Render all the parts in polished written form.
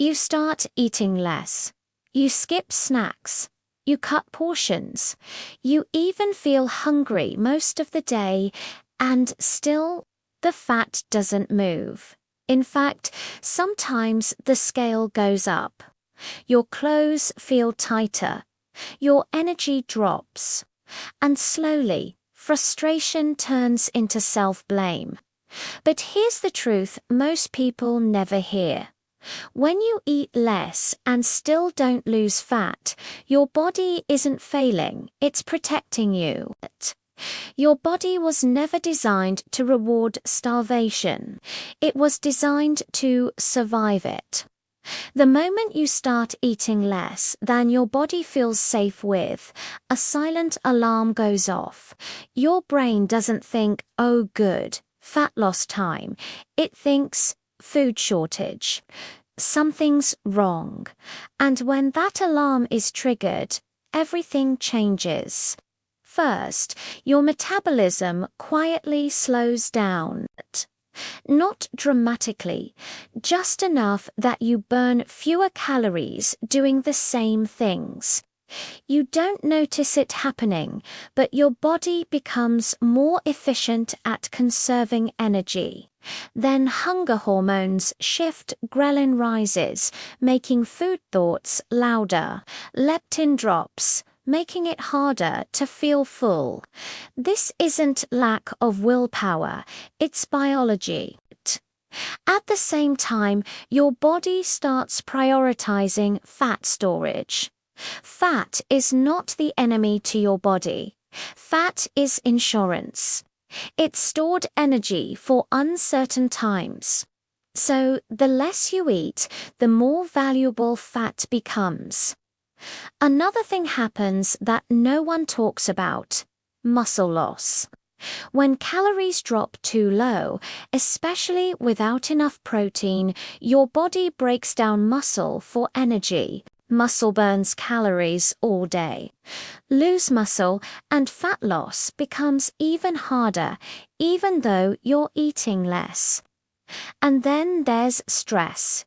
You start eating less. You skip snacks. You cut portions. You even feel hungry most of the day, and still, the fat doesn't move. In fact, sometimes the scale goes up. Your clothes feel tighter. Your energy drops. And slowly, frustration turns into self-blame. But here's the truth most people never hear. When you eat less and still don't lose fat, your body isn't failing, it's protecting you. Your body was never designed to reward starvation. It was designed to survive it. The moment you start eating less than your body feels safe with, a silent alarm goes off. Your brain doesn't think, oh good, fat loss time. It thinks, food shortage. Something's wrong. And when that alarm is triggered, everything changes. First, your metabolism quietly slows down. Not dramatically, just enough that you burn fewer calories doing the same things. You don't notice it happening, but your body becomes more efficient at conserving energy. Then hunger hormones shift, ghrelin rises, making food thoughts louder. Leptin drops, making it harder to feel full. This isn't lack of willpower, it's biology. At the same time, your body starts prioritizing fat storage. Fat is not the enemy to your body. Fat is insurance. It's stored energy for uncertain times. So the less you eat, the more valuable fat becomes. Another thing happens that no one talks about: muscle loss. When calories drop too low, especially without enough protein, your body breaks down muscle for energy. Muscle burns calories all day. Lose muscle and fat loss becomes even harder, even though you're eating less. And then there's stress.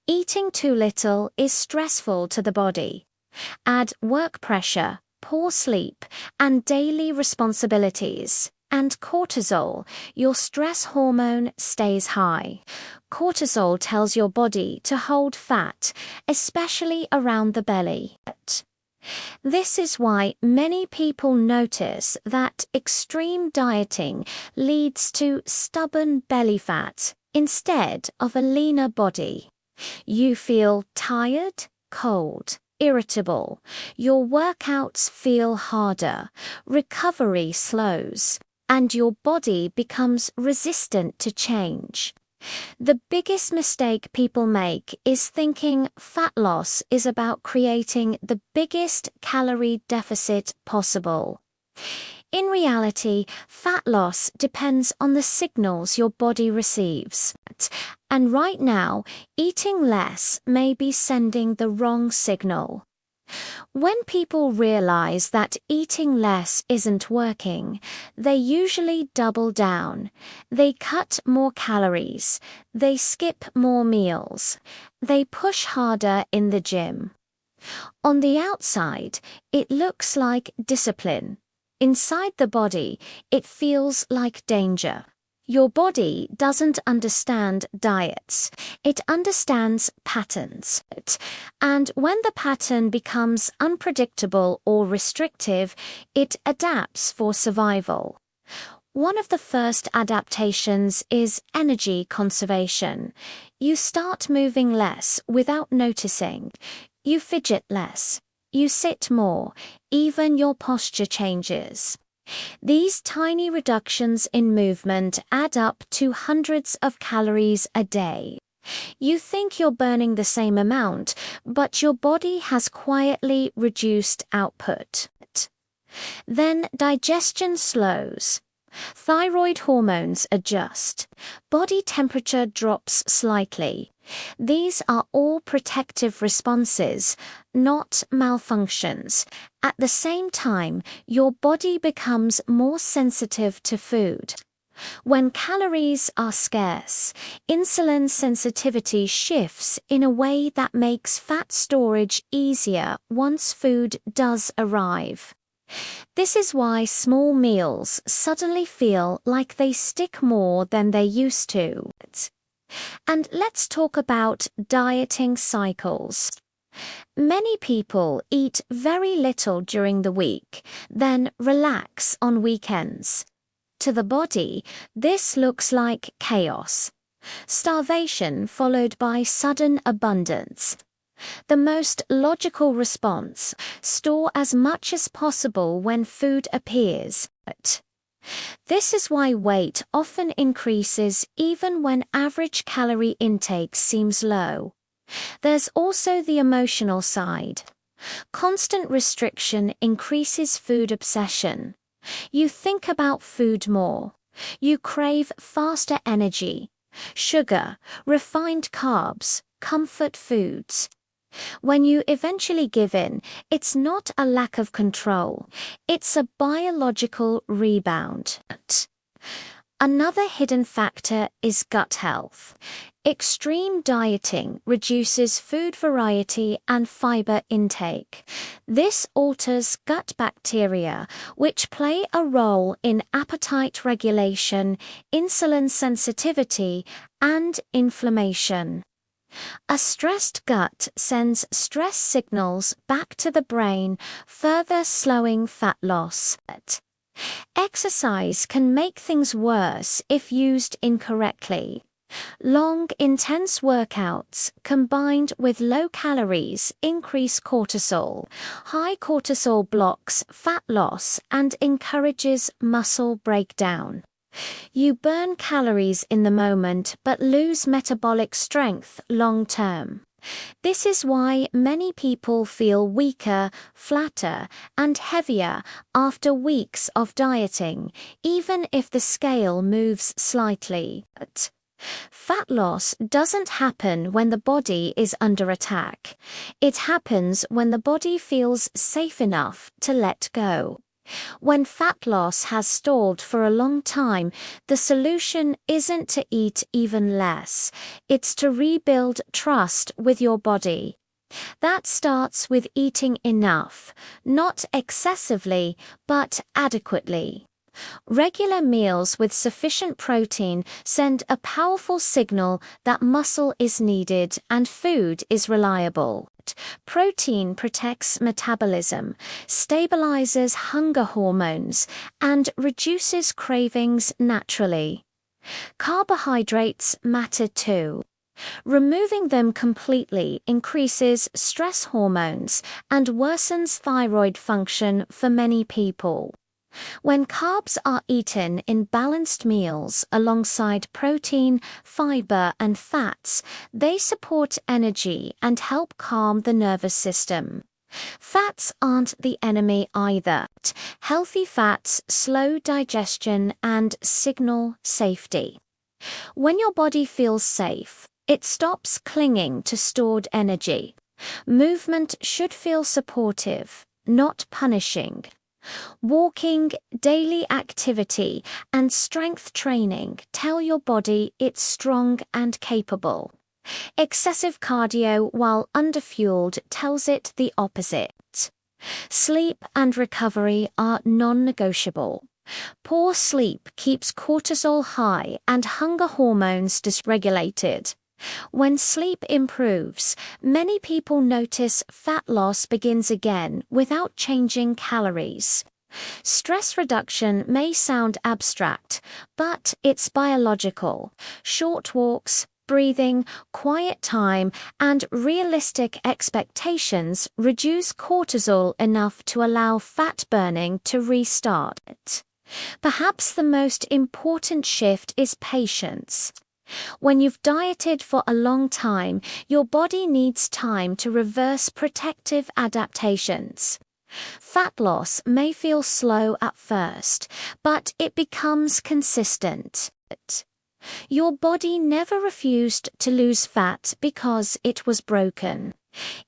Eating too little is stressful to the body. Add work pressure, poor sleep, and daily responsibilities. And cortisol, your stress hormone, stays high. Cortisol tells your body to hold fat, especially around the belly. This is why many people notice that extreme dieting leads to stubborn belly fat instead of a leaner body. You feel tired, cold, irritable. Your workouts feel harder, recovery slows, and your body becomes resistant to change. The biggest mistake people make is thinking fat loss is about creating the biggest calorie deficit possible. In reality, fat loss depends on the signals your body receives. And right now, eating less may be sending the wrong signal. When people realize that eating less isn't working, they usually double down. They cut more calories. They skip more meals. They push harder in the gym. On the outside, it looks like discipline. Inside the body, it feels like danger. Your body doesn't understand diets. It understands patterns. And when the pattern becomes unpredictable or restrictive, it adapts for survival. One of the first adaptations is energy conservation. You start moving less without noticing. You fidget less. You sit more. Even your posture changes. These tiny reductions in movement add up to hundreds of calories a day. You think you're burning the same amount, but your body has quietly reduced output. Then digestion slows. Thyroid hormones adjust. Body temperature drops slightly. These are all protective responses, not malfunctions. At the same time, your body becomes more sensitive to food. When calories are scarce, insulin sensitivity shifts in a way that makes fat storage easier once food does arrive. This is why small meals suddenly feel like they stick more than they used to. And let's talk about dieting cycles. Many people eat very little during the week, then relax on weekends. To the body, this looks like chaos. Starvation followed by sudden abundance. The most logical response: store as much as possible when food appears. This is why weight often increases even when average calorie intake seems low. There's also the emotional side. Constant restriction increases food obsession. You think about food more. You crave faster energy, sugar, refined carbs, comfort foods. When you eventually give in, it's not a lack of control, it's a biological rebound. Another hidden factor is gut health. Extreme dieting reduces food variety and fiber intake. This alters gut bacteria, which play a role in appetite regulation, insulin sensitivity, and inflammation. A stressed gut sends stress signals back to the brain, further slowing fat loss. Exercise can make things worse if used incorrectly. Long, intense workouts combined with low calories increase cortisol. High cortisol blocks fat loss and encourages muscle breakdown. You burn calories in the moment but lose metabolic strength long term. This is why many people feel weaker, flatter, and heavier after weeks of dieting, even if the scale moves slightly. Fat loss doesn't happen when the body is under attack. It happens when the body feels safe enough to let go. When fat loss has stalled for a long time, the solution isn't to eat even less. It's to rebuild trust with your body. That starts with eating enough, not excessively, but adequately. Regular meals with sufficient protein send a powerful signal that muscle is needed and food is reliable. Protein protects metabolism, stabilizes hunger hormones, and reduces cravings naturally. Carbohydrates matter too. Removing them completely increases stress hormones and worsens thyroid function for many people. When carbs are eaten in balanced meals alongside protein, fiber, and fats, they support energy and help calm the nervous system. Fats aren't the enemy either. Healthy fats slow digestion and signal safety. When your body feels safe, it stops clinging to stored energy. Movement should feel supportive, not punishing. Walking, daily activity, and strength training tell your body it's strong and capable. Excessive cardio while underfueled tells it the opposite. Sleep and recovery are non-negotiable. Poor sleep keeps cortisol high and hunger hormones dysregulated. When sleep improves, many people notice fat loss begins again without changing calories. Stress reduction may sound abstract, but it's biological. Short walks, breathing, quiet time, and realistic expectations reduce cortisol enough to allow fat burning to restart. Perhaps the most important shift is patience. When you've dieted for a long time, your body needs time to reverse protective adaptations. Fat loss may feel slow at first, but it becomes consistent. Your body never refused to lose fat because it was broken.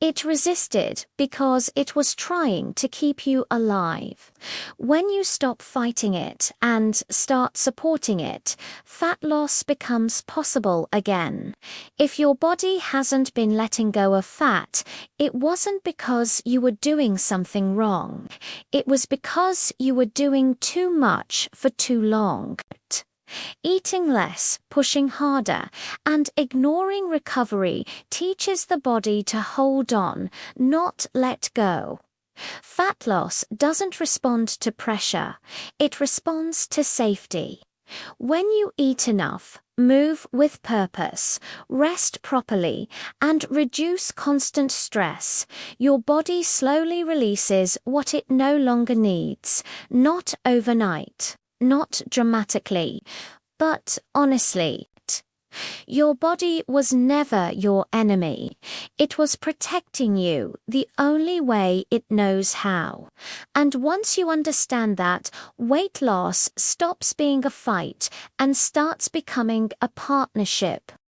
It resisted because it was trying to keep you alive. When you stop fighting it and start supporting it, fat loss becomes possible again. If your body hasn't been letting go of fat, it wasn't because you were doing something wrong. It was because you were doing too much for too long. Eating less, pushing harder, and ignoring recovery teaches the body to hold on, not let go. Fat loss doesn't respond to pressure, it responds to safety. When you eat enough, move with purpose, rest properly, and reduce constant stress, your body slowly releases what it no longer needs, not overnight. Not dramatically, but honestly. Your body was never your enemy. It was protecting you the only way it knows how. And once you understand that, weight loss stops being a fight and starts becoming a partnership.